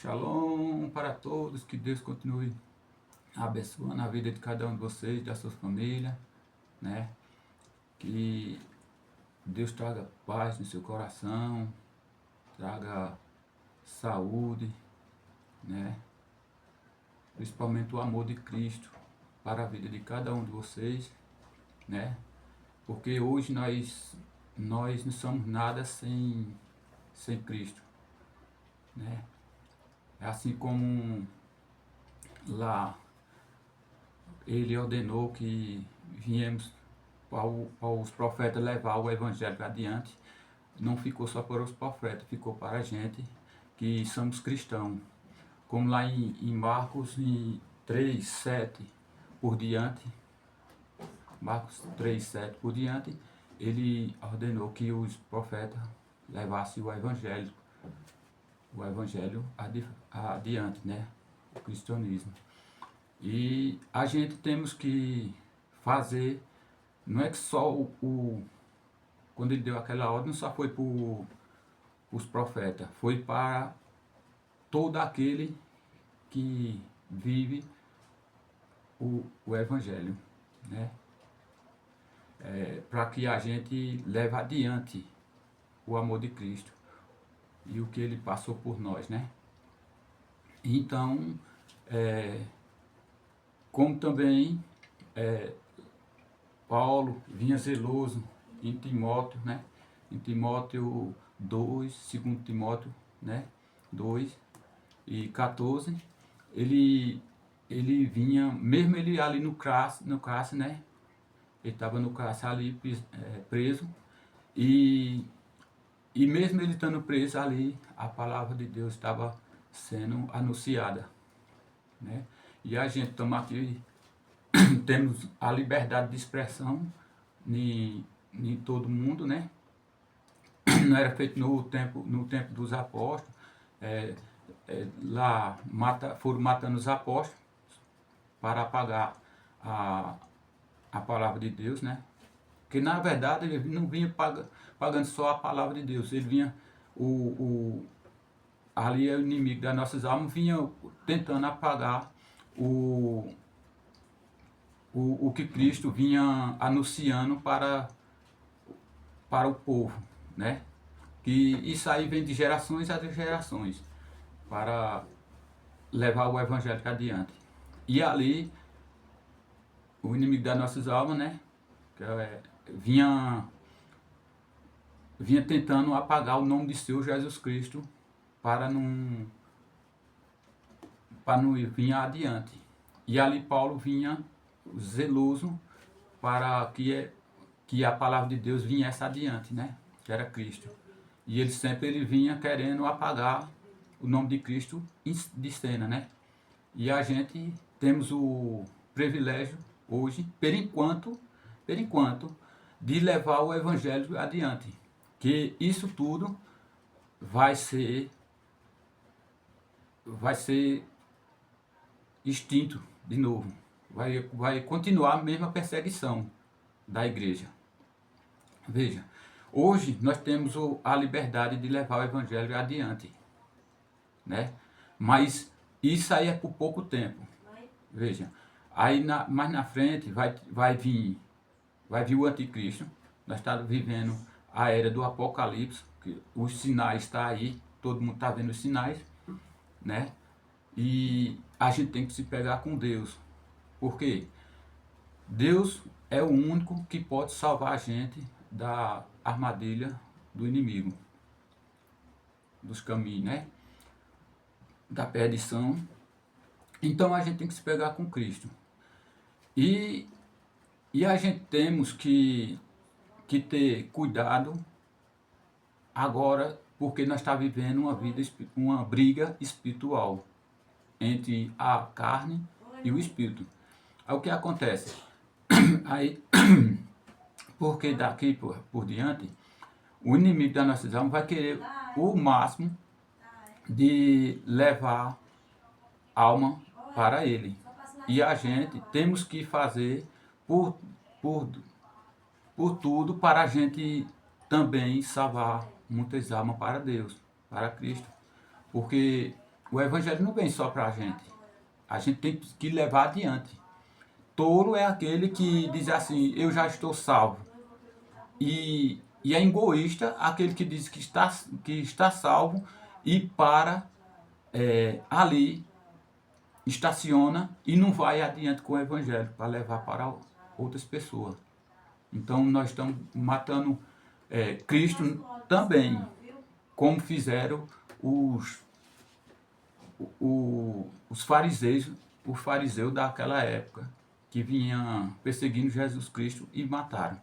Shalom para todos, que Deus continue abençoando a vida de cada um de vocês, da sua família, né? Que Deus traga paz no seu coração, traga saúde, né? Principalmente o amor de Cristo para a vida de cada um de vocês, né? Porque hoje nós não somos nada sem Cristo, né? É assim como lá ele ordenou que viemos para os profetas levar o evangelho adiante. Não ficou só para os profetas, ficou para a gente que somos cristãos. Como lá em Marcos 3, 7 por diante, Marcos 3, 7 por diante, ele ordenou que os profetas levassem o evangelho adiante, né? O cristianismo. E a gente temos que fazer, não é que só quando ele deu aquela ordem, não só foi para os profetas, foi para todo aquele que vive o Evangelho, né? Para que a gente leve adiante o amor de Cristo e o que ele passou por nós, né? Então, como também Paulo vinha zeloso em Timóteo, né? Em Timóteo 2, 2 Timóteo, né? 2 e 14, ele vinha, mesmo ele ali no cárcere, né? Ele estava no cárcere ali preso, e mesmo ele estando preso ali, a palavra de Deus estava sendo anunciada, né? E a gente toma aqui temos a liberdade de expressão em todo mundo, né? Não era feito no tempo dos apóstolos, lá foram matando os apóstolos para apagar a palavra de Deus, né? Porque na verdade ele não vinha pagando só a palavra de Deus, ele vinha, ali é o inimigo das nossas almas, vinha tentando apagar o que Cristo vinha anunciando para o povo, né? Que isso aí vem de gerações a gerações, para levar o evangelho adiante. E ali, o inimigo das nossas almas, né? Vinha tentando apagar o nome de seu Jesus Cristo para não vir adiante. E ali Paulo vinha zeloso para que a palavra de Deus viesse adiante, né? Que era Cristo. E ele vinha querendo apagar o nome de Cristo de cena, né? E a gente temos o privilégio hoje, por enquanto, de levar o evangelho adiante. Que isso tudo vai ser extinto de novo. Vai continuar a mesma perseguição da igreja. Veja, hoje nós temos a liberdade de levar o evangelho adiante, né? Mas isso aí é por pouco tempo. Veja, aí mais na frente vai vir o anticristo. Nós estamos vivendo a era do apocalipse, que os sinais estão aí, todo mundo está vendo os sinais, né? E a gente tem que se pegar com Deus. Por quê? Deus é o único que pode salvar a gente da armadilha do inimigo, dos caminhos, né? Da perdição. Então a gente tem que se pegar com Cristo. E a gente temos que ter cuidado agora, porque nós estamos vivendo uma briga espiritual entre a carne e o espírito. Aí o que acontece? Aí, porque daqui por diante, o inimigo da nossa alma vai querer o máximo de levar alma para ele. E a gente temos que fazer por tudo para a gente também salvar muitas almas para Deus, para Cristo. Porque O evangelho não vem só para a gente tem que levar adiante. Tolo é aquele que diz assim, eu já estou salvo. E é egoísta aquele que diz que está salvo e para ali, estaciona e não vai adiante com o evangelho para levar para outras pessoas. Então nós estamos matando Cristo também, como fizeram os fariseus, o fariseu daquela época, que vinha perseguindo Jesus Cristo e mataram.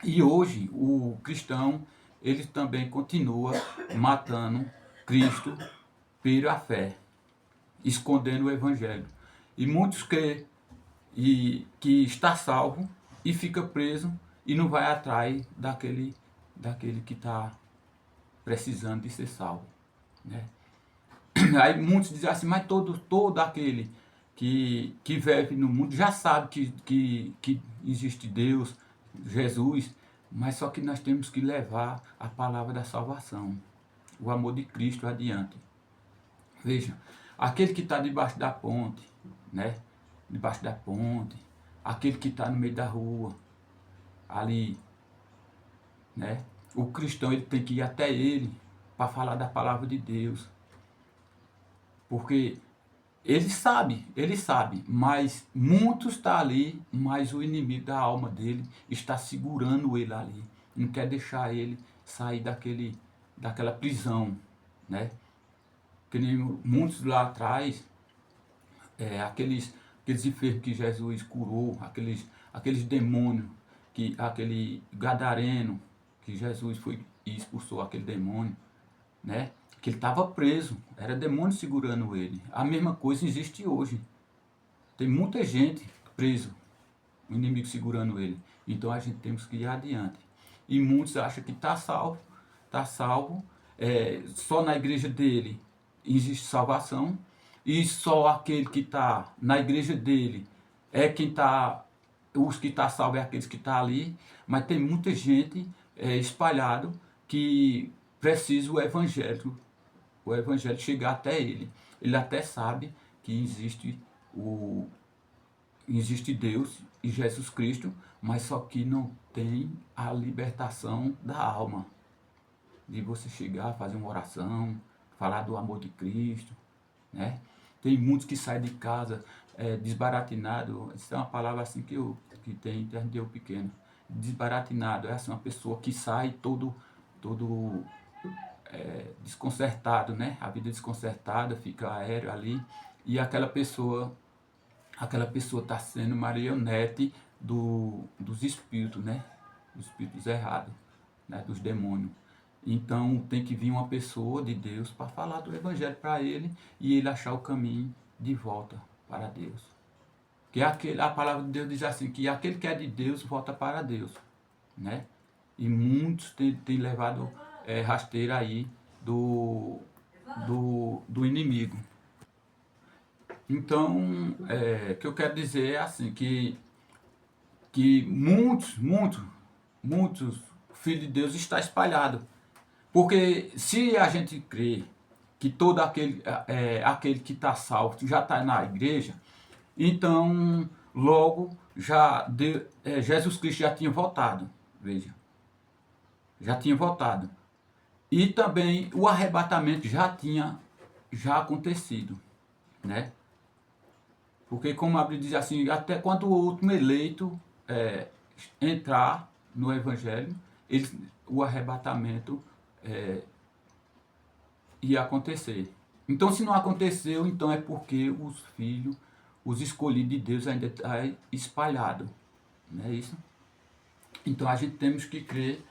E hoje o cristão, ele também continua matando Cristo pela fé, escondendo o evangelho. E muitos que está salvo e fica preso e não vai atrás daquele que está precisando de ser salvo, né? Aí muitos dizem assim, mas todo aquele que vive no mundo já sabe que existe Deus, Jesus, mas só que nós temos que levar a palavra da salvação, o amor de Cristo adiante. Veja, aquele que está debaixo da ponte, né? Debaixo da ponte, aquele que está no meio da rua, ali, né? O cristão ele tem que ir até ele para falar da palavra de Deus. Porque ele sabe, mas muitos estão ali, mas o inimigo da alma dele está segurando ele ali. Não quer deixar ele sair daquela prisão, né? Que nem muitos lá atrás, aqueles enfermos que Jesus curou, aqueles demônios, aquele gadareno, que Jesus foi e expulsou aquele demônio, né? Que ele estava preso, era demônio segurando ele. A mesma coisa existe hoje. Tem muita gente preso, o inimigo segurando ele. Então a gente temos que ir adiante. E muitos acham que está salvo, só na igreja dele existe salvação, e só aquele que está na igreja dele é quem está, os que está salvo é aqueles que estão ali, mas tem muita gente espalhado que precisa o evangelho chegar até ele. Ele até sabe que existe Deus e Jesus Cristo, mas só que não tem a libertação da alma. De você chegar, fazer uma oração, falar do amor de Cristo, né? Tem muitos que saem de casa desbaratinado. Isso é uma palavra assim que tem desde eu pequeno. Desbaratinado é assim, uma pessoa que sai todo desconcertado, né? A vida desconcertada, fica aéreo ali, e aquela pessoa está sendo marionete dos espíritos, né? Dos espíritos errados, né? Dos demônios. Então tem que vir uma pessoa de Deus para falar do evangelho para ele e ele achar o caminho de volta para Deus. Que a palavra de Deus diz assim, que aquele que é de Deus volta para Deus, né? E muitos têm levado rasteira aí do inimigo. Então, o que eu quero dizer é assim, que muitos filhos de Deus está espalhado. Porque se a gente crê que todo aquele que está salvo já está na igreja, então logo Jesus Cristo já tinha voltado, veja, já tinha voltado. E também o arrebatamento já acontecido, né? Porque como a Bíblia diz assim, até quando o último eleito entrar no Evangelho, o arrebatamento ia acontecer. Então se não aconteceu, então é porque os filhos, os escolhidos de Deus ainda estão espalhados, não é isso? Então a gente temos que crer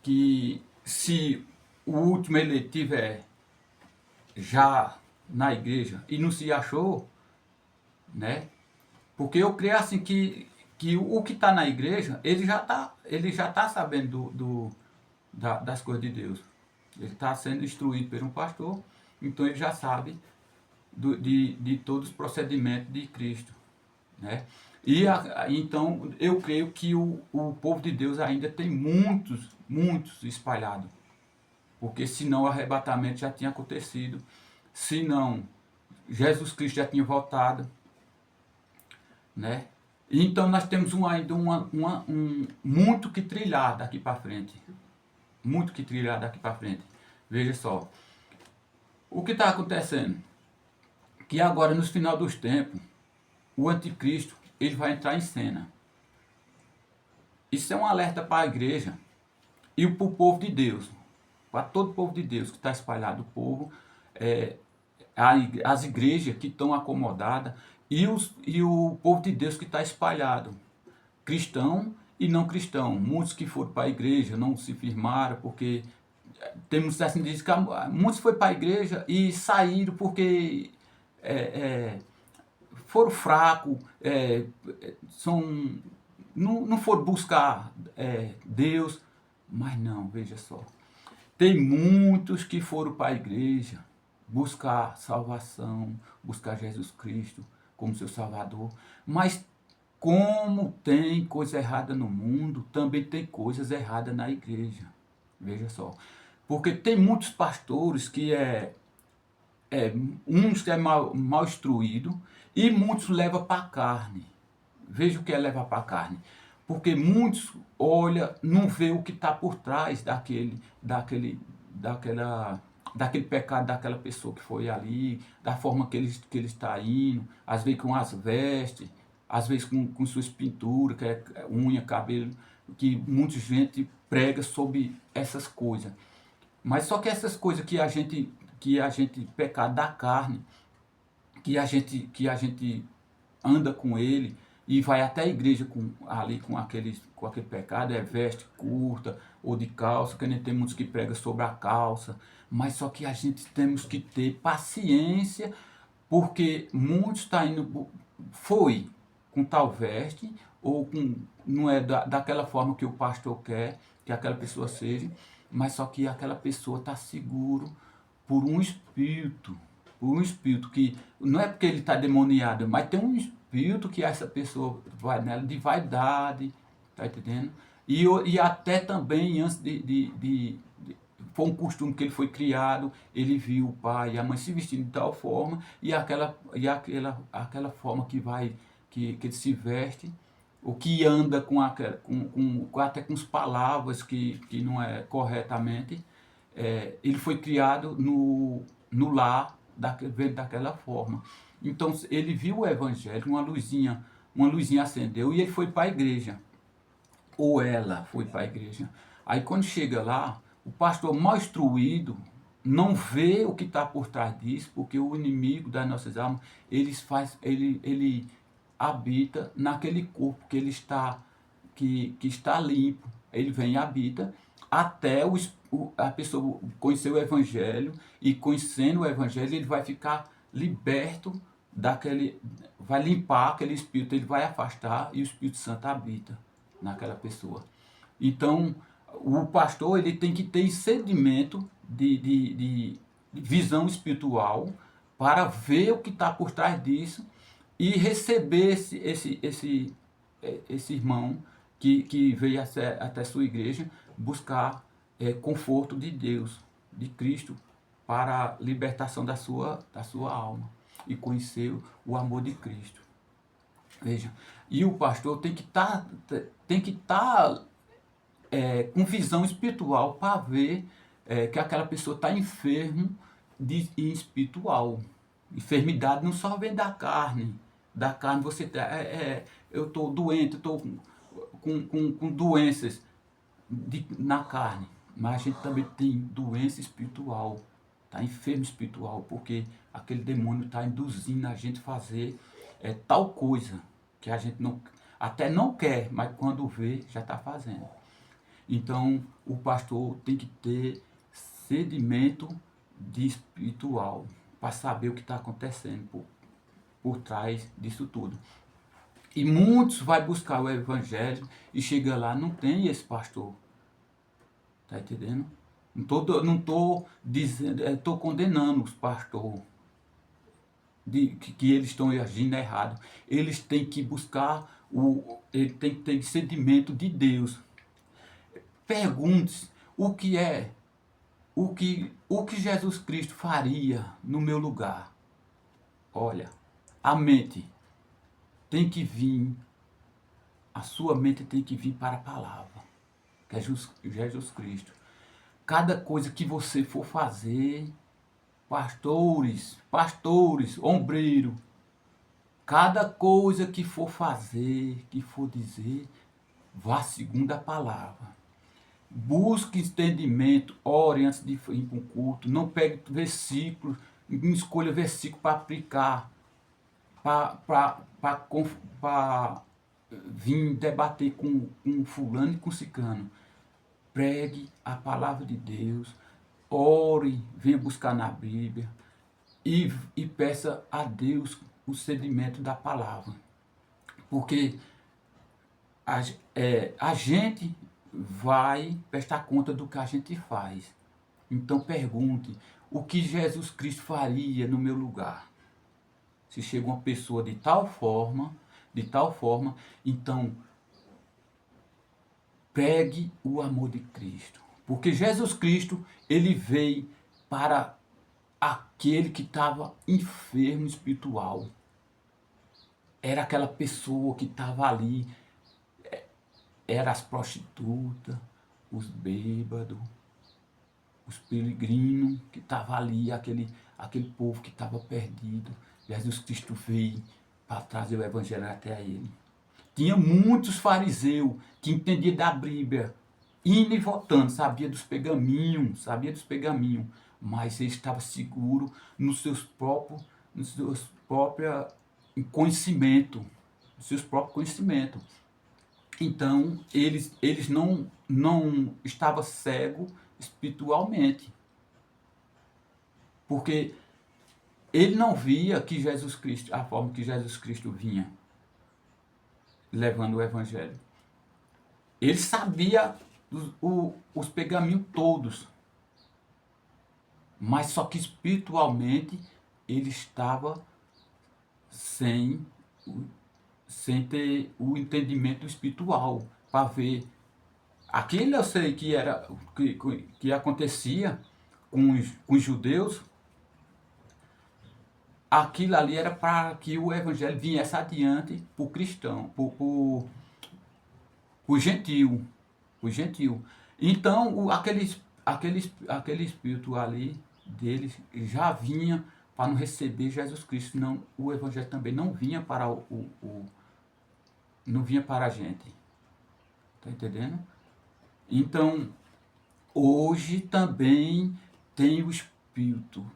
que se o último eleito estiver já na igreja e não se achou, né? Porque eu creio assim que o que está na igreja, ele já tá sabendo das coisas de Deus. Ele está sendo instruído por um pastor, então ele já sabe de todos os procedimentos de Cristo, né? E então eu creio que o povo de Deus ainda tem muitos espalhados, porque senão o arrebatamento já tinha acontecido senão Jesus Cristo já tinha voltado, né? Então nós temos ainda muito que trilhar daqui para frente. Muito que trilhar daqui para frente. Veja só. O que está acontecendo? Que agora, no final dos tempos, o anticristo ele vai entrar em cena. Isso é um alerta para a igreja e para o povo de Deus. Para todo o povo de Deus que está espalhado. O povo, as igrejas que estão acomodadas e o povo de Deus que está espalhado. Cristão e não cristão. Muitos que foram para a igreja não se firmaram porque temos assim diz que muitos foram para a igreja e saíram porque foram fracos, não foram buscar Deus, mas não, veja só. Tem muitos que foram para a igreja buscar salvação, buscar Jesus Cristo como seu Salvador, mas como tem coisa errada no mundo, também tem coisas erradas na igreja. Veja só. Porque tem muitos pastores que uns que é mal instruído e muitos levam para a carne. Veja o que é levar para a carne. Porque muitos olham, não vê o que está por trás daquele pecado daquela pessoa que foi ali, da forma que ele está indo, às vezes com as vestes, às vezes com suas pinturas, que é unha, cabelo, que muita gente prega sobre essas coisas. Mas só que essas coisas que a gente pecado da carne, que a gente anda com ele e vai até a igreja ali com aquele pecado, veste curta ou de calça, que nem tem muitos que pregam sobre a calça, mas só que a gente temos que ter paciência, porque muitos estão indo, foi com tal veste, ou não é daquela forma que o pastor quer que aquela pessoa seja, mas só que aquela pessoa está seguro por um espírito que não é porque ele está demoniado, mas tem um espírito que essa pessoa vai nela de vaidade, tá entendendo? E até também antes foi um costume que ele foi criado, ele viu o pai e a mãe se vestindo de tal forma e aquela forma que ele se veste, o que anda até com as palavras que não é corretamente, ele foi criado no lar daquela forma. Então ele viu o evangelho, uma luzinha acendeu e ele foi para a igreja. Ou ela foi para a igreja. Aí quando chega lá, o pastor mal instruído não vê o que está por trás disso, porque o inimigo das nossas almas, ele habita naquele corpo que está limpo. Ele vem e habita até a pessoa conhecer o evangelho, e conhecendo o evangelho ele vai ficar liberto vai limpar aquele espírito, ele vai afastar e o Espírito Santo habita naquela pessoa. Então o pastor ele tem que ter entendimento de visão espiritual para ver o que está por trás disso e receber esse irmão que veio até sua igreja buscar conforto de Deus, de Cristo, para a libertação da sua alma e conhecer o amor de Cristo. Veja, e o pastor tem que estar com visão espiritual para ver que aquela pessoa está enfermo espiritual. Enfermidade não só vem da carne. Da carne você eu estou doente, estou com doenças na carne. Mas a gente também tem doença espiritual. Está enfermo espiritual, porque aquele demônio está induzindo a gente a fazer tal coisa que a gente até não quer, mas quando vê, já está fazendo. Então, o pastor tem que ter sedimento de espiritual para saber o que está acontecendo por trás disso tudo. E muitos vai buscar o evangelho e chega lá, não tem esse pastor. Tá entendendo? Não tô dizendo, estou condenando os pastores que eles estão agindo errado. Eles têm que buscar ele tem que ter sedimento de Deus. Pergunte-se o que é o que Jesus Cristo faria no meu lugar? Olha, a mente tem que vir, a sua mente tem que vir para a palavra, que é Jesus Cristo. Cada coisa que você for fazer, pastores, ombreiro, cada coisa que for fazer, que for dizer, vá segundo a palavra. Busque entendimento, ore antes de ir para um culto, não pegue versículos, não escolha versículo para aplicar, para vir debater com fulano e com ciclano. Pregue a palavra de Deus, ore, venha buscar na Bíblia e peça a Deus o sedimento da palavra. Porque a gente vai prestar conta do que a gente faz. Então pergunte, o que Jesus Cristo faria no meu lugar? Se chega uma pessoa de tal forma, então pregue o amor de Cristo. Porque Jesus Cristo, ele veio para aquele que estava enfermo espiritual. Era aquela pessoa que estava ali, era as prostitutas, os bêbados, os peregrinos que estavam ali, aquele povo que estava perdido. Jesus Cristo veio para trazer o evangelho até ele. Tinha muitos fariseus que entendiam da Bíblia, indo e voltando, sabia dos pergaminhos, mas ele estava seguro nos seus próprios conhecimentos, Então, eles não estavam cegos espiritualmente, porque ele não via que Jesus Cristo, a forma que Jesus Cristo vinha levando o evangelho. Ele sabia os pergaminhos todos, mas só que espiritualmente ele estava sem ter o entendimento espiritual para ver. Aquilo eu sei que era que acontecia com os judeus. Aquilo ali era para que o evangelho viesse adiante para o cristão, para o gentil. Então, aquele espírito ali deles já vinha para não receber Jesus Cristo. Não, o evangelho também não vinha para não vinha para a gente. Está entendendo? Então, hoje também tem o espírito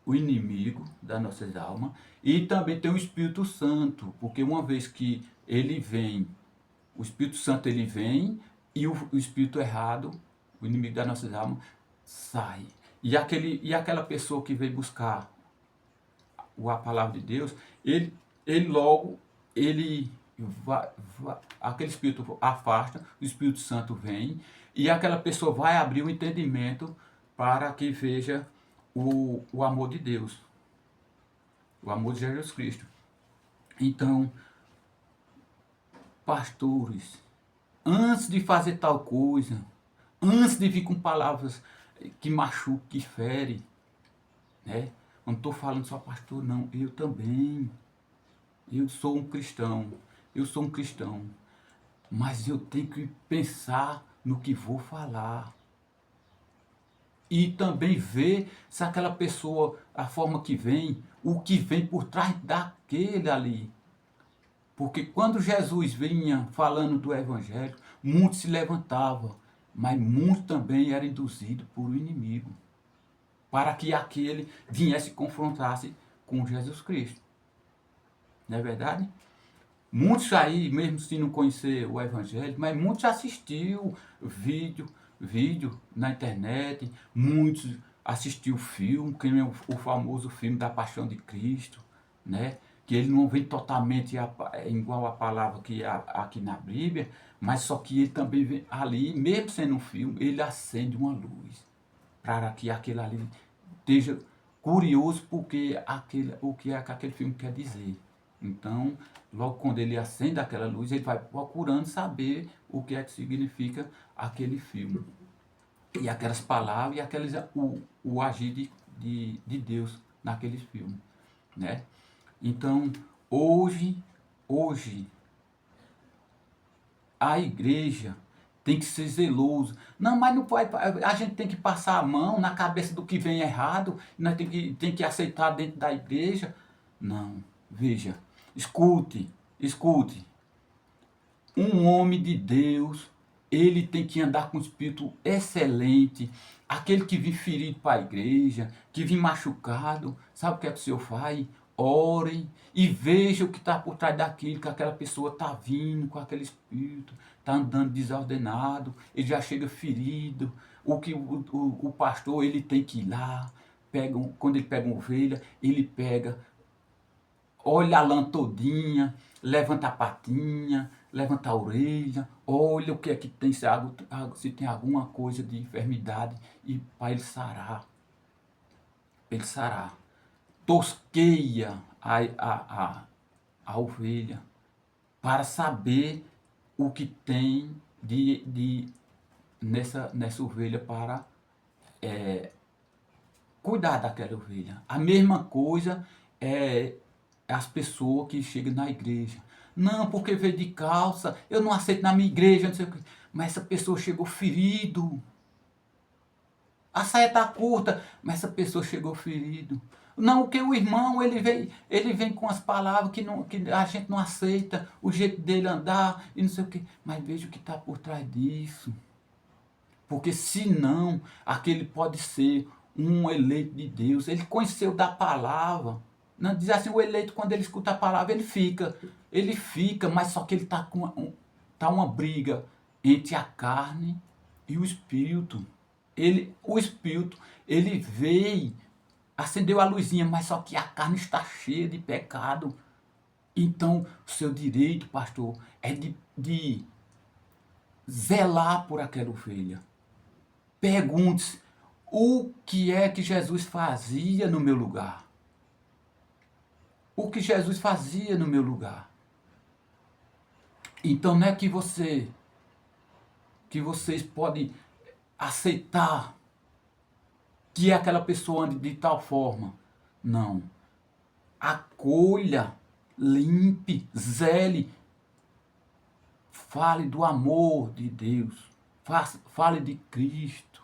o inimigo das nossas almas e também tem o Espírito Santo, porque uma vez que ele vem, o Espírito Santo ele vem e o espírito errado, o inimigo das nossas almas, sai. E aquela pessoa que veio buscar a palavra de Deus, ele logo, aquele espírito afasta, o Espírito Santo vem, e aquela pessoa vai abrir o entendimento para que veja o amor de Deus, o amor de Jesus Cristo. Então, pastores, antes de fazer tal coisa, antes de vir com palavras que machucam, que ferem, né? Não estou falando só pastor, não, eu também. Eu sou um cristão, mas eu tenho que pensar no que vou falar. E também ver se aquela pessoa, a forma que vem, o que vem por trás daquele ali. Porque quando Jesus vinha falando do evangelho, muitos se levantavam, mas muitos também eram induzidos por o inimigo, para que aquele viesse e confrontasse com Jesus Cristo. Não é verdade? Muitos aí, mesmo se não conhecer o evangelho, mas muitos assistiram vídeo na internet, muitos assistiram o filme, que é o famoso filme da Paixão de Cristo, né? Que ele não vem totalmente igual a palavra que aqui na Bíblia, mas só que ele também vem ali, mesmo sendo um filme, ele acende uma luz, para que aquele ali esteja curioso porque o que é que aquele filme quer dizer. Então, logo quando ele acende aquela luz, ele vai procurando saber o que é que significa aquele filme. e aquelas palavras e aqueles, o agir de Deus naqueles filmes, né? Então, hoje, a igreja tem que ser zeloso. Não, mas não pode, a gente tem que passar a mão na cabeça do que vem errado, nós tem que aceitar dentro da igreja. Não, veja, escute. Um homem de Deus, ele tem que andar com um espírito excelente. Aquele que vem ferido para a igreja, que vem machucado, sabe o que é que o Senhor faz? Ore e veja o que está por trás daquilo, que aquela pessoa está vindo com aquele espírito, está andando desordenado, ele já chega ferido. O que o pastor ele tem que ir lá, quando ele pega uma ovelha, ele pega, olha a lã todinha, levanta a patinha, levanta a orelha, olha o que é que tem, se tem alguma coisa de enfermidade, e para ele sarar. Ele sarar. Tosqueia a ovelha para saber o que tem nessa ovelha para cuidar daquela ovelha. A mesma coisa é as pessoas que chegam na igreja. Não, porque veio de calça, eu não aceito na minha igreja, não sei o que. Mas essa pessoa chegou ferido. A saia está curta, mas essa pessoa chegou ferido. Não, que o irmão, ele vem com as palavras que a gente não aceita, o jeito dele andar e não sei o que. Mas veja o que está por trás disso. Porque senão, aquele pode ser um eleito de Deus. Ele conheceu da palavra. Não diz assim, o eleito, quando ele escuta a palavra, ele fica, mas só que ele está com uma briga entre a carne e o espírito. O espírito, ele veio, acendeu a luzinha, mas só que a carne está cheia de pecado. Então, o seu direito, pastor, é de zelar por aquela ovelha. Pergunte-se, o que é que Jesus fazia no meu lugar? O que Jesus fazia no meu lugar? Então não é que vocês podem aceitar que aquela pessoa ande de tal forma. Não. Acolha, limpe, zele. Fale do amor de Deus. Fale de Cristo.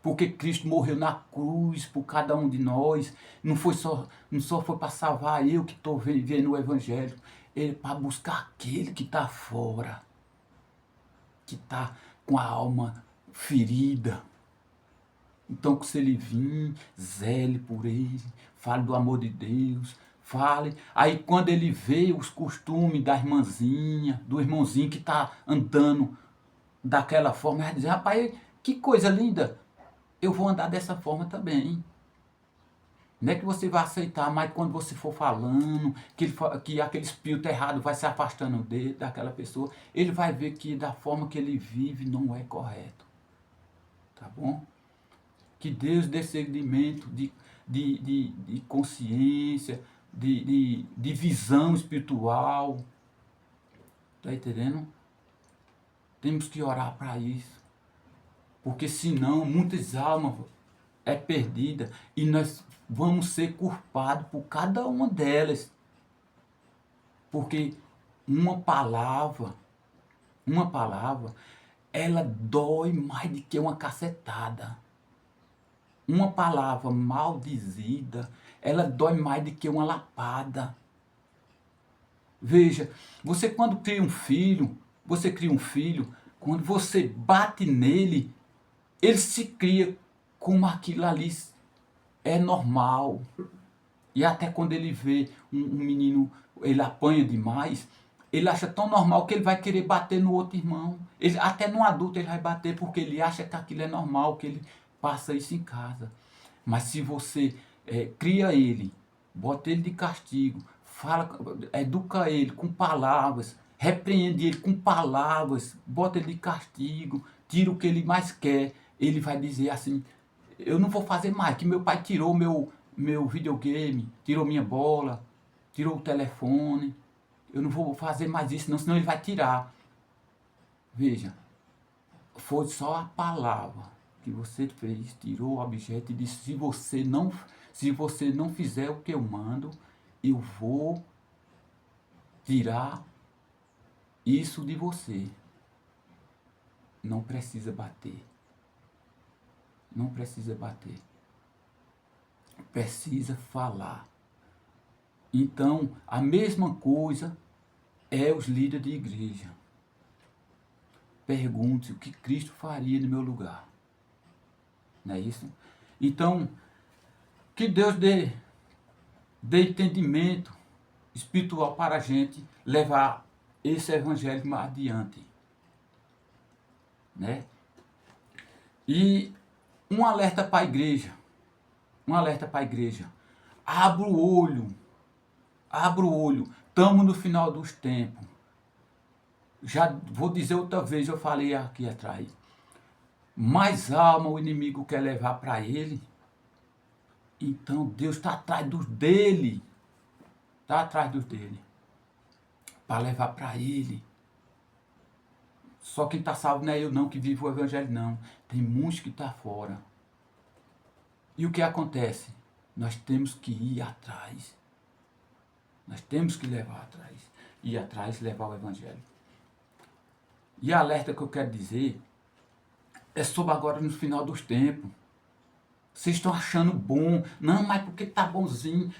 Porque Cristo morreu na cruz por cada um de nós. Não só foi para salvar eu que estou vivendo o Evangelho. Ele para buscar aquele que está fora. Que está com a alma ferida. Então, se ele vir, zele por ele, fale do amor de Deus, fale. Aí, quando ele vê os costumes da irmãzinha, do irmãozinho que está andando daquela forma, ele vai dizer, rapaz, que coisa linda, eu vou andar dessa forma também. Não é que você vai aceitar, mas quando você for falando, que aquele espírito errado vai se afastando daquela pessoa, ele vai ver que da forma que ele vive não é correto. Tá bom? Que Deus dê segmento de consciência, de visão espiritual. Está entendendo? Temos que orar para isso. Porque senão muitas almas é perdida e nós vamos ser culpados por cada uma delas. Porque uma palavra, ela dói mais do que uma cacetada. Uma palavra mal dizida, ela dói mais do que uma lapada. Veja, você quando cria um filho, quando você bate nele, ele se cria como aquilo ali é normal. E até quando ele vê um menino, ele apanha demais, ele acha tão normal que ele vai querer bater no outro irmão. Até no adulto ele vai bater porque ele acha que aquilo é normal, que ele passa isso em casa. Mas se você cria ele, bota ele de castigo, educa ele com palavras, repreende ele com palavras, bota ele de castigo, tira o que ele mais quer, ele vai dizer assim, eu não vou fazer mais, que meu pai tirou meu videogame, tirou minha bola, tirou o telefone, eu não vou fazer mais isso não, senão ele vai tirar. Veja, foi só a palavra. que você fez, tirou o objeto e disse, se você não fizer o que eu mando, eu vou tirar isso de você. Não precisa bater. Não precisa bater. Precisa falar. Então, a mesma coisa é os líderes de igreja. Pergunte o que Cristo faria no meu lugar. Não é isso? Então, que Deus dê entendimento espiritual para a gente levar esse evangelho mais adiante. Né? E um alerta para a igreja. Um alerta para a igreja. Abra o olho. Abra o olho. Estamos no final dos tempos. Já vou dizer outra vez, eu falei aqui atrás. Mais alma o inimigo quer levar para ele. Então Deus está atrás dos dele. Está atrás dos dele. Para levar para ele. Só quem está salvo não é eu não, que vive o evangelho não. Tem muitos que estão fora. E o que acontece? Nós temos que ir atrás. Nós temos que levar atrás. Ir atrás e levar o evangelho. E a alerta que eu quero dizer é sobre agora no final dos tempos. Vocês estão achando bom. Não, mas porque tá bonzinho.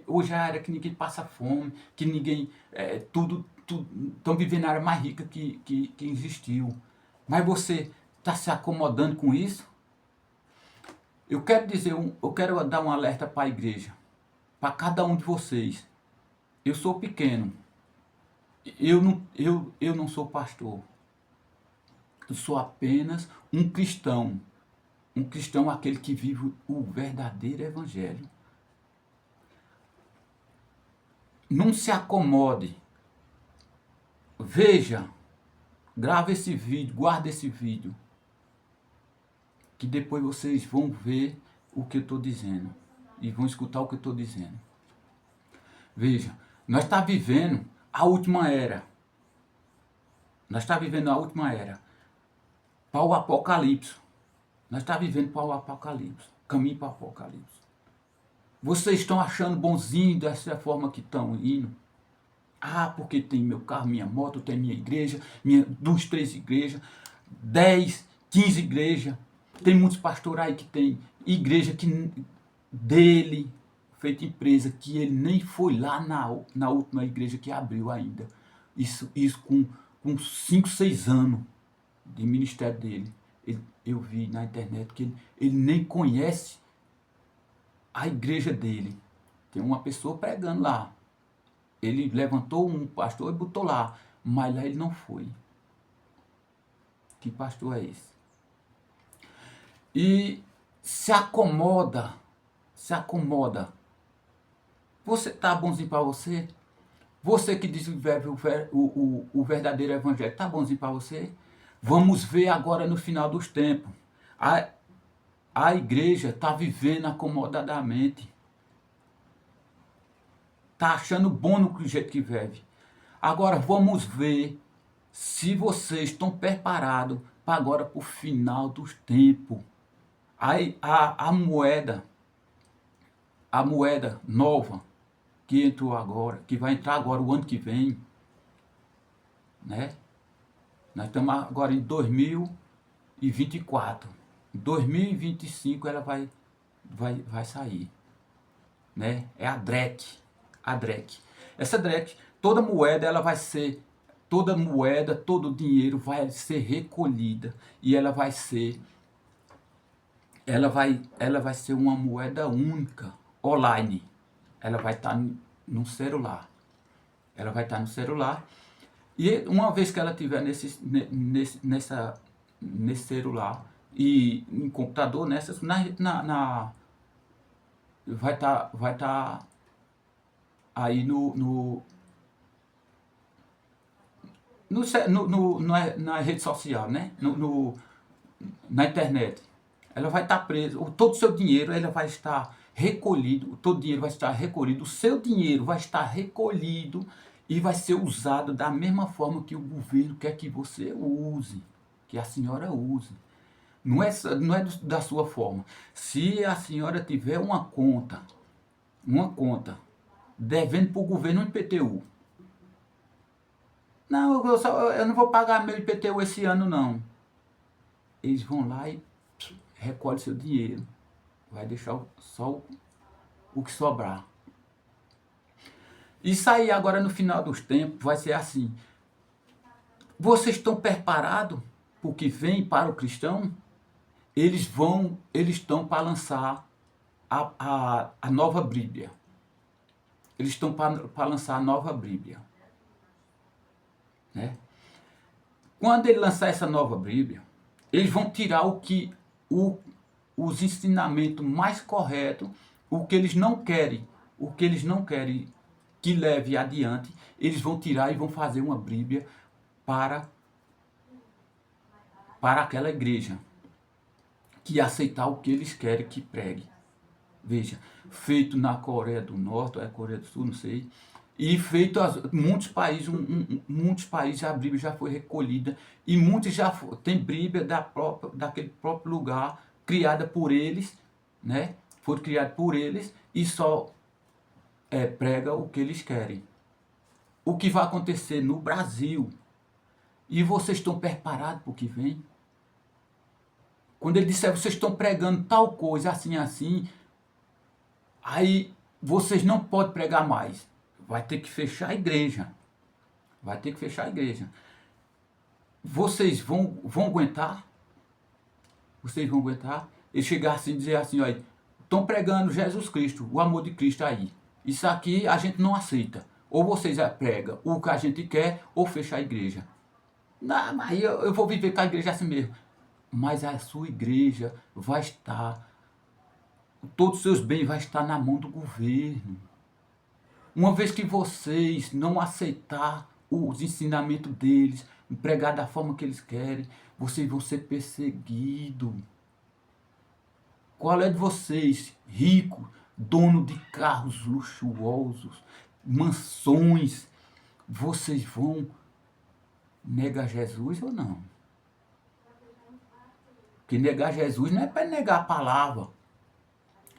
Hoje é a era que ninguém passa fome. Que ninguém... estão vivendo a área mais rica que existiu. Mas você está se acomodando com isso? Eu quero dizer, eu quero dar um alerta para a igreja. Para cada um de vocês. Eu sou pequeno. Eu não sou pastor. Eu sou apenas um cristão. Um cristão é aquele que vive o verdadeiro evangelho. Não se acomode. Veja, grave esse vídeo, guarde esse vídeo. Que depois vocês vão ver o que eu estou dizendo. E vão escutar o que eu estou dizendo. Veja, nós estamos vivendo a última era. Nós estamos vivendo a última era. Para o Apocalipse. Nós estamos vivendo para o Apocalipse. Caminho para o Apocalipse. Vocês estão achando bonzinho dessa forma que estão indo? Ah, porque tem meu carro, minha moto, tem minha igreja, 2, 3 igrejas, 10, 15 igrejas. Tem muitos pastores aí que tem igreja dele, feita empresa, que ele nem foi lá na última igreja que abriu ainda. Isso com 5, 6 anos de ministério dele. Eu vi na internet que ele nem conhece a igreja dele. Tem uma pessoa pregando lá. Ele levantou um pastor e botou lá. Mas lá ele não foi. Que pastor é esse? E se acomoda. Se acomoda. Você está bonzinho para você? Você que diz que vive o verdadeiro evangelho, está bonzinho para você? Vamos ver agora no final dos tempos. A igreja está vivendo acomodadamente. Está achando bom no jeito que vive. Agora vamos ver se vocês estão preparados para agora para o final dos tempos. A moeda nova que entrou agora, que vai entrar agora o ano que vem, né? Nós estamos agora em 2024. Em 2025 ela vai sair, né? É a DREC. Essa DREC, toda moeda, todo dinheiro vai ser recolhida e ela vai ser uma moeda única, online. Ela vai estar no celular. E uma vez que ela estiver nesse celular e em computador, vai estar aí na rede social, né? Na internet. Ela vai estar presa. Todo o seu dinheiro ela vai estar recolhido. Todo o dinheiro vai estar recolhido. O seu dinheiro vai estar recolhido e vai ser usado da mesma forma que o governo quer que você use, que a senhora use. Não é da sua forma. Se a senhora tiver uma conta devendo para o governo um IPTU. Não, eu não vou pagar meu IPTU esse ano, não. Eles vão lá e recolhem seu dinheiro. Vai deixar só o que sobrar. Isso aí agora no final dos tempos vai ser assim. Vocês estão preparados para o que vem para o cristão? Eles estão para lançar a nova Bíblia. Eles estão para lançar a nova Bíblia. Né? Quando ele lançar essa nova Bíblia, eles vão tirar os ensinamentos mais corretos, o que eles não querem que leve adiante, eles vão tirar e vão fazer uma Bíblia para aquela igreja que aceitar o que eles querem que pregue. Veja, feito na Coreia do Norte, ou é Coreia do Sul, não sei, e feito muitos países a Bíblia já foi recolhida, e muitos tem Bíblia daquele próprio lugar, criada por eles, né? Foi criada por eles, e só prega o que eles querem. O que vai acontecer no Brasil, e vocês estão preparados para o que vem? Quando ele disser, vocês estão pregando tal coisa, assim, aí vocês não podem pregar mais. Vai ter que fechar a igreja. Vai ter que fechar a igreja. Vocês vão aguentar? Vocês vão aguentar? Ele chegar assim e dizer assim, olha, estão pregando Jesus Cristo, o amor de Cristo aí. Isso aqui a gente não aceita. Ou vocês pregam o que a gente quer, ou fecha a igreja. Não, mas eu vou viver com a igreja assim mesmo. Mas a sua igreja vai estar, todos os seus bens vai estar na mão do governo. Uma vez que vocês não aceitar os ensinamentos deles, pregar da forma que eles querem, vocês vão ser perseguidos. Qual é de vocês, rico, dono de carros luxuosos, mansões, vocês vão negar Jesus ou não? Porque negar Jesus não é para negar a palavra.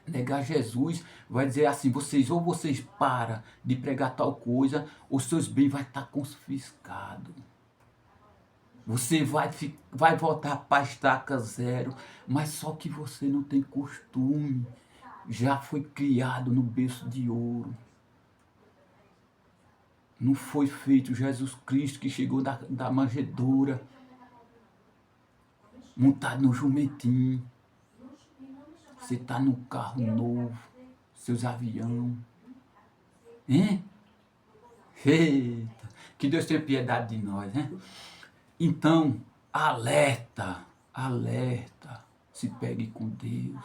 Negar Jesus vai dizer assim, ou vocês param de pregar tal coisa, ou seus bens vai estar confiscados. Você vai voltar para a estaca zero, mas só que você não tem costume. Já foi criado no berço de ouro. Não foi feito Jesus Cristo que chegou da manjedoura, montado no jumentinho. Você está num carro novo, seus aviões. Hein? Eita, que Deus tenha piedade de nós, né? Então, alerta, se pegue com Deus,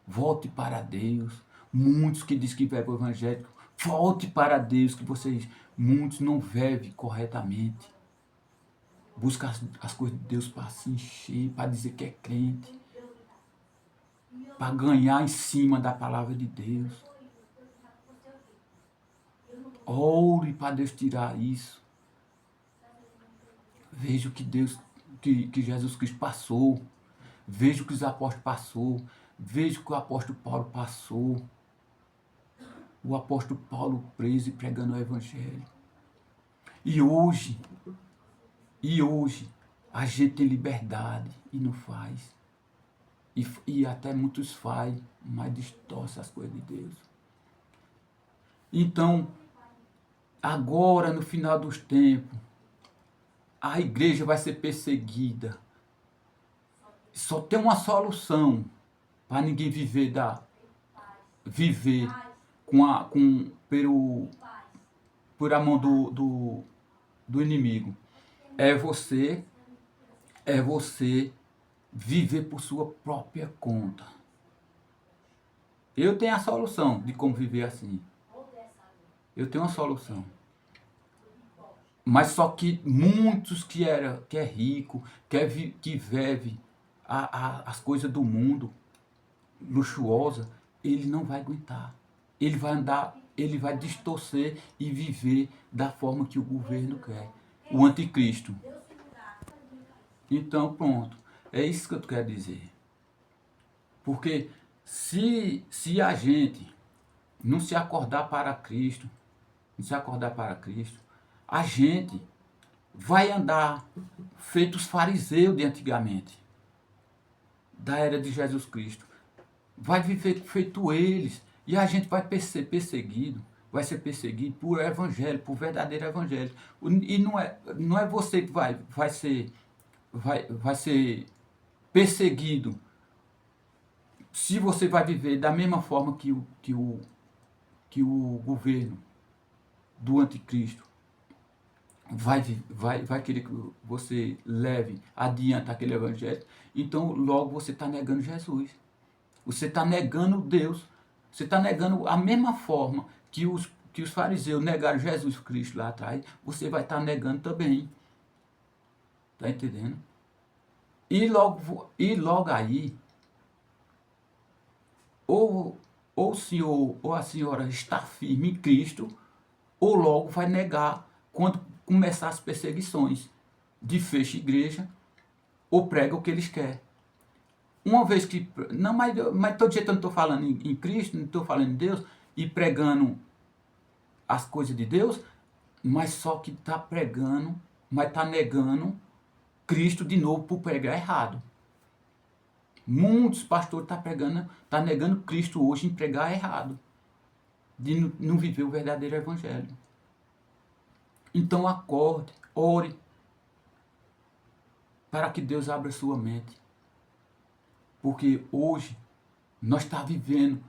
volte para Deus. Muitos que dizem que bebem o evangelho, volte para Deus, que muitos não vivem corretamente. Busca as coisas de Deus para se encher, para dizer que é crente, para ganhar em cima da palavra de Deus. Ore para Deus tirar isso. Veja o que Jesus Cristo passou. Veja o que os apóstolos passou. Veja o que o apóstolo Paulo passou. O apóstolo Paulo preso e pregando o evangelho. E hoje, a gente tem liberdade e não faz. E até muitos fazem, mas distorcem as coisas de Deus. Então, agora no final dos tempos, a igreja vai ser perseguida. Só tem uma solução para ninguém viver por a mão do inimigo. É você viver por sua própria conta. Eu tenho a solução de como viver assim. Eu tenho uma solução. Mas só que muitos que é rico, que vive as coisas do mundo, luxuosa, ele não vai aguentar. Ele vai distorcer e viver da forma que o governo quer. O anticristo. Então, pronto. É isso que eu quero dizer. Porque se a gente não se acordar para Cristo, não se acordar para Cristo, a gente vai andar feito os fariseus de antigamente, da era de Jesus Cristo. Vai viver feito eles. E a gente vai ser perseguido. Vai ser perseguido por evangelho, por verdadeiro evangelho. E não é você que vai ser perseguido se você vai viver da mesma forma que o governo do anticristo vai querer que você leve adiante aquele evangelho. Então logo você está negando Jesus. Você está negando Deus. Você está negando a mesma forma que os fariseus negaram Jesus Cristo lá atrás. Você vai estar negando também. Está entendendo? E logo aí, ou o senhor ou a senhora está firme em Cristo, ou logo vai negar quando começar as perseguições de fecha igreja ou prega o que eles querem. Uma vez que. Não, mas todo dia que eu não estou falando em Cristo, não estou falando em Deus e pregando as coisas de Deus, mas só que está pregando, mas está negando Cristo de novo por pregar errado. Muitos pastores estão pregando, está negando Cristo hoje em pregar errado, de não viver o verdadeiro evangelho. Então acorde, ore, para que Deus abra sua mente. Porque hoje nós estamos vivendo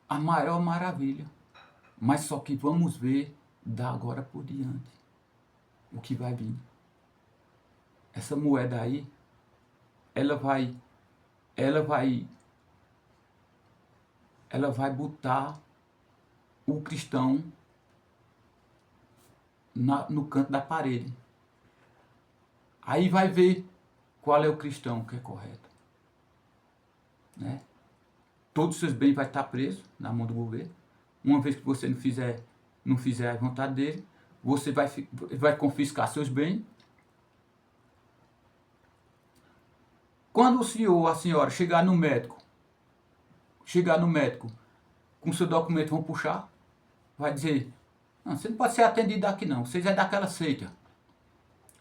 a maior maravilha. Mas só que vamos ver da agora por diante o que vai vir. Essa moeda aí, ela vai botar o cristão no canto da parede. Aí vai ver qual é o cristão que é correto. Né? Todos os seus bens vai estar presos na mão do governo. Uma vez que você não fizer a vontade dele, você vai confiscar seus bens. Quando o senhor ou a senhora chegar no médico com seu documento, vão puxar, vai dizer, não, você não pode ser atendido aqui não, vocês é daquela seita.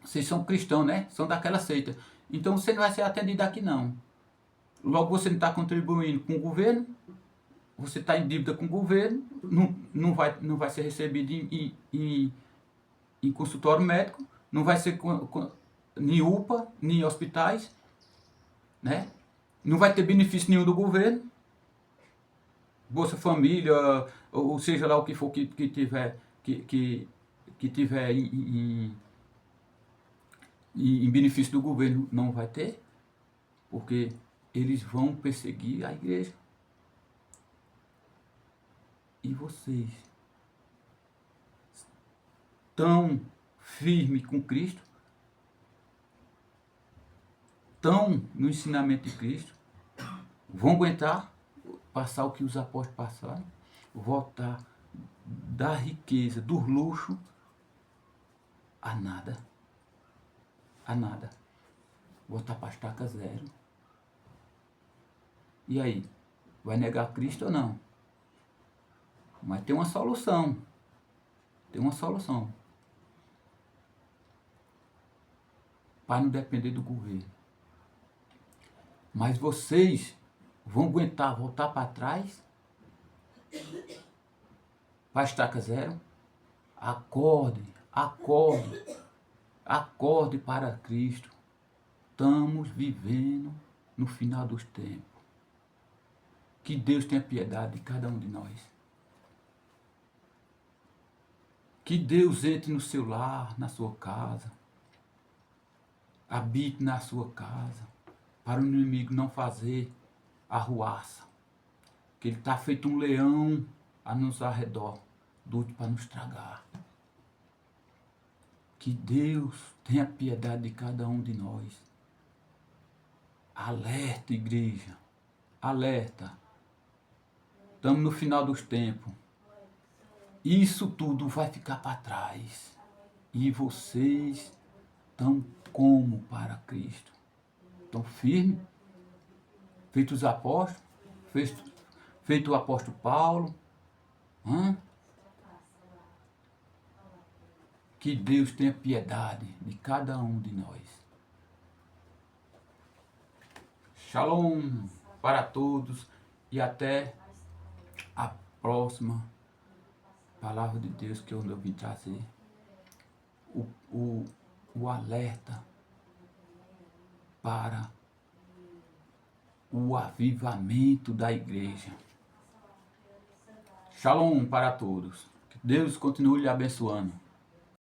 Vocês são cristãos, né? São daquela seita. Então você não vai ser atendido aqui não. Logo você não está contribuindo com o governo, você está em dívida com o governo, não vai ser recebido em consultório médico, não vai ser nem UPA, nem hospitais, né? Não vai ter benefício nenhum do governo, Bolsa Família, ou seja lá o que for que tiver, que tiver em benefício do governo, não vai ter, porque eles vão perseguir a igreja. E vocês tão firme com Cristo, tão no ensinamento de Cristo, vão aguentar passar o que os apóstolos passaram, voltar da riqueza, do luxo, a nada. A nada. Voltar para a estaca zero. E aí? Vai negar Cristo ou não? Mas tem uma solução. Tem uma solução. Para não depender do governo. Mas vocês vão aguentar voltar para trás? Para a estaca zero? Acorde, acorde, acorde para Cristo. Estamos vivendo no final dos tempos. Que Deus tenha piedade de cada um de nós. Que Deus entre no seu lar, na sua casa. Habite na sua casa. Para o inimigo não fazer arruaça. Que ele está feito um leão a nos arredor, doido para nos tragar. Que Deus tenha piedade de cada um de nós. Alerta, igreja. Alerta. Estamos no final dos tempos. Isso tudo vai ficar para trás. E vocês tão como para Cristo. Tão firme, feito os apóstolos, feito o apóstolo Paulo. Que Deus tenha piedade de cada um de nós. Shalom para todos e até a próxima palavra de Deus que eu vim trazer. O alerta para o avivamento da igreja. Shalom para todos. Que Deus continue lhe abençoando.